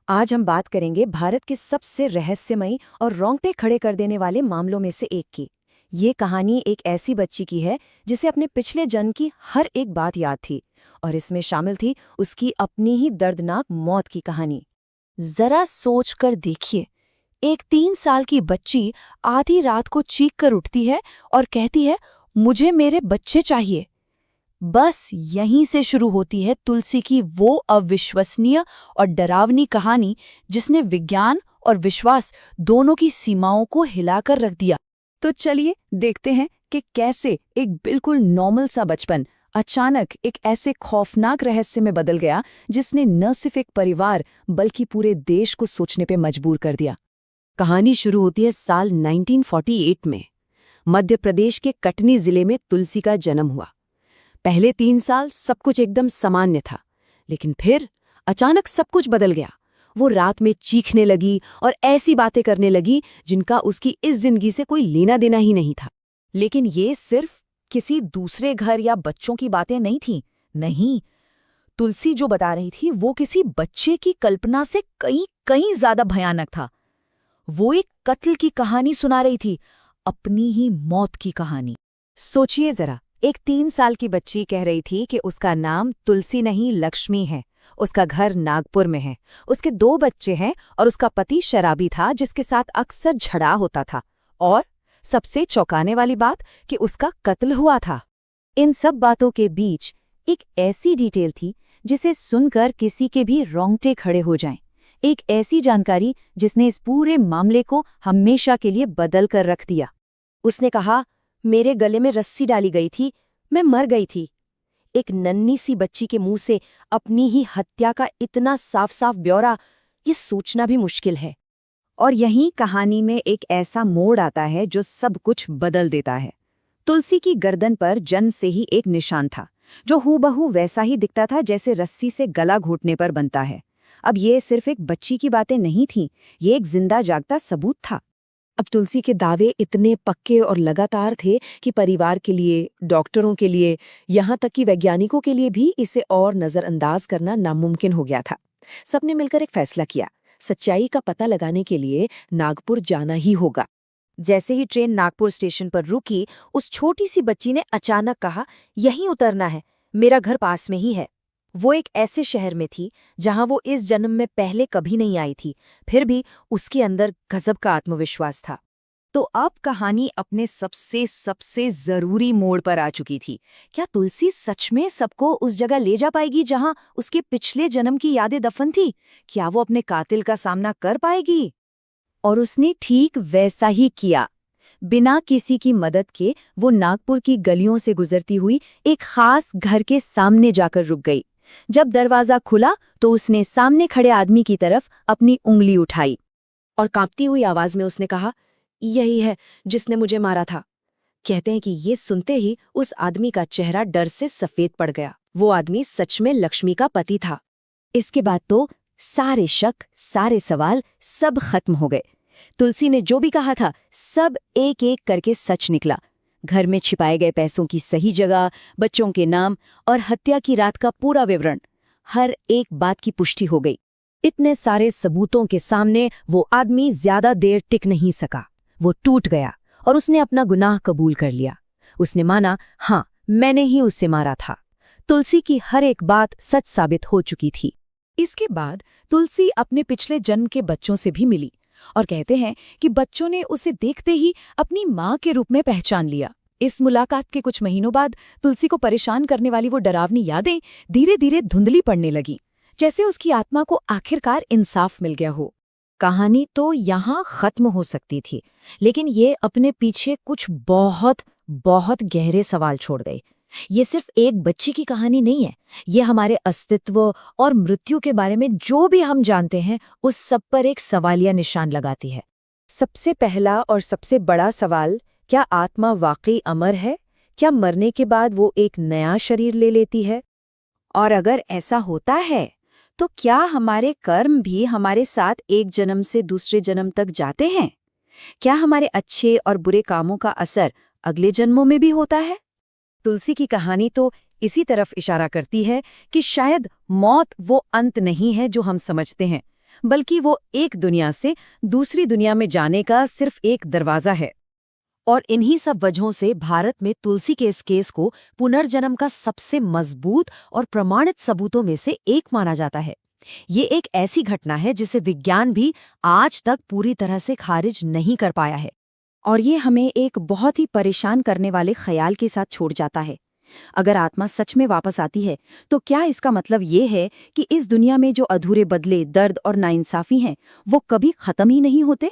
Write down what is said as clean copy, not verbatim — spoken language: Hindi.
आज हम बात करेंगे भारत के सबसे रहस्यमयी और रोंगटे खड़े कर देने वाले मामलों में से एक की। ये कहानी एक ऐसी बच्ची की है जिसे अपने पिछले जन्म की हर एक बात याद थी, और इसमें शामिल थी उसकी अपनी ही दर्दनाक मौत की कहानी। जरा सोच कर देखिए, एक 3 साल की बच्ची आधी रात को चीख कर उठती है और कहती है, मुझे मेरे बच्चे चाहिए। बस यहीं से शुरू होती है तुलसी की वो अविश्वसनीय और डरावनी कहानी जिसने विज्ञान और विश्वास दोनों की सीमाओं को हिलाकर रख दिया। तो चलिए देखते हैं कि कैसे एक बिल्कुल नॉर्मल सा बचपन अचानक एक ऐसे खौफनाक रहस्य में बदल गया जिसने न सिर्फ एक परिवार बल्कि पूरे देश को सोचने पे मजबूर कर दिया। कहानी शुरू होती है साल 1948 में। मध्य प्रदेश के कटनी जिले में तुलसी का जन्म हुआ। पहले 3 साल सब कुछ एकदम सामान्य था, लेकिन फिर अचानक सब कुछ बदल गया। वो रात में चीखने लगी और ऐसी बातें करने लगी जिनका उसकी इस जिंदगी से कोई लेना देना ही नहीं था। लेकिन ये सिर्फ किसी दूसरे घर या बच्चों की बातें नहीं थीं। नहीं, तुलसी जो बता रही थी वो किसी बच्चे की कल्पना से कई कई ज्यादा भयानक था। वो एक कत्ल की कहानी सुना रही थी, अपनी ही मौत की कहानी। सोचिए जरा, एक 3 साल की बच्ची कह रही थी कि उसका नाम तुलसी नहीं लक्ष्मी है, उसका घर नागपुर में है, उसके 2 बच्चे हैं और उसका पति शराबी था जिसके साथ अक्सर झगड़ा होता था, और सबसे चौंकाने वाली बात कि उसका कत्ल हुआ था। इन सब बातों के बीच एक ऐसी डिटेल थी जिसे सुनकर किसी के भी रोंगटे खड़े हो जाएं। एक ऐसी जानकारी जिसने इस पूरे मामले को हमेशा के लिए बदल कर रख दिया। उसने कहा, मेरे गले में रस्सी डाली गई थी, मैं मर गई थी। एक नन्ही सी बच्ची के मुंह से अपनी ही हत्या का इतना साफ साफ ब्यौरा, ये सोचना भी मुश्किल है। और यहीं कहानी में एक ऐसा मोड़ आता है जो सब कुछ बदल देता है। तुलसी की गर्दन पर जन्म से ही एक निशान था, जो हूबहू वैसा ही दिखता था जैसे रस्सी से गला घोटने पर बनता है। अब ये सिर्फ एक बच्ची की बातें नहीं थीं, ये एक जिंदा जागता सबूत था। अब तुलसी के दावे इतने पक्के और लगातार थे कि परिवार के लिए, डॉक्टरों के लिए, यहाँ तक कि वैज्ञानिकों के लिए भी इसे और नज़रअंदाज करना नामुमकिन हो गया था। सबने मिलकर एक फैसला किया, सच्चाई का पता लगाने के लिए नागपुर जाना ही होगा। जैसे ही ट्रेन नागपुर स्टेशन पर रुकी, उस छोटी सी बच्ची ने अचानक कहा, यहीं उतरना है, मेरा घर पास में ही है। वो एक ऐसे शहर में थी जहां वो इस जन्म में पहले कभी नहीं आई थी, फिर भी उसके अंदर गजब का आत्मविश्वास था। तो अब कहानी अपने सबसे सबसे जरूरी मोड़ पर आ चुकी थी। क्या तुलसी सच में सबको उस जगह ले जा पाएगी जहां उसके पिछले जन्म की यादें दफन थी? क्या वो अपने कातिल का सामना कर पाएगी? और उसने ठीक वैसा ही किया। बिना किसी की मदद के वो नागपुर की गलियों से गुजरती हुई एक खास घर के सामने जाकर रुक गई। जब दरवाजा खुला तो उसने सामने खड़े आदमी की तरफ अपनी उंगली उठाई और कांपती हुई आवाज में उसने कहा, यही है जिसने मुझे मारा था। कहते हैं कि ये सुनते ही उस आदमी का चेहरा डर से सफेद पड़ गया। वो आदमी सच में लक्ष्मी का पति था। इसके बाद तो सारे शक, सारे सवाल सब खत्म हो गए। तुलसी ने जो भी कहा था सब एक एक करके सच निकला। घर में छिपाए गए पैसों की सही जगह, बच्चों के नाम और हत्या की रात का पूरा विवरण, हर एक बात की पुष्टि हो गई। इतने सारे सबूतों के सामने वो आदमी ज्यादा देर टिक नहीं सका। वो टूट गया और उसने अपना गुनाह कबूल कर लिया। उसने माना, हाँ, मैंने ही उससे मारा था। तुलसी की हर एक बात सच साबित हो चुकी थी। इसके बाद तुलसी अपने पिछले जन्म के बच्चों से भी मिली और कहते हैं कि बच्चों ने उसे देखते ही अपनी माँ के रूप में पहचान लिया। इस मुलाकात के कुछ महीनों बाद तुलसी को परेशान करने वाली वो डरावनी यादें धीरे धीरे धुंधली पड़ने लगीं, जैसे उसकी आत्मा को आखिरकार इंसाफ मिल गया हो। कहानी तो यहाँ खत्म हो सकती थी, लेकिन ये अपने पीछे कुछ बहुत बहुत गहरे सवाल छोड़ गई। ये सिर्फ एक बच्ची की कहानी नहीं है, ये हमारे अस्तित्व और मृत्यु के बारे में जो भी हम जानते हैं उस सब पर एक सवालिया निशान लगाती है। सबसे पहला और सबसे बड़ा सवाल, क्या आत्मा वाकई अमर है? क्या मरने के बाद वो एक नया शरीर ले लेती है? और अगर ऐसा होता है तो क्या हमारे कर्म भी हमारे साथ एक जन्म से दूसरे जन्म तक जाते हैं? क्या हमारे अच्छे और बुरे कामों का असर अगले जन्मों में भी होता है? तुलसी की कहानी तो इसी तरफ इशारा करती है कि शायद मौत वो अंत नहीं है जो हम समझते हैं, बल्कि वो एक दुनिया से दूसरी दुनिया में जाने का सिर्फ एक दरवाजा है। और इन्हीं सब वजहों से भारत में तुलसी के इस केस को पुनर्जन्म का सबसे मजबूत और प्रमाणित सबूतों में से एक माना जाता है। ये एक ऐसी घटना है जिसे विज्ञान भी आज तक पूरी तरह से खारिज नहीं कर पाया है। और ये हमें एक बहुत ही परेशान करने वाले ख्याल के साथ छोड़ जाता है। अगर आत्मा सच में वापस आती है तो क्या इसका मतलब ये है कि इस दुनिया में जो अधूरे बदले, दर्द और नाइंसाफी हैं वो कभी खत्म ही नहीं होते?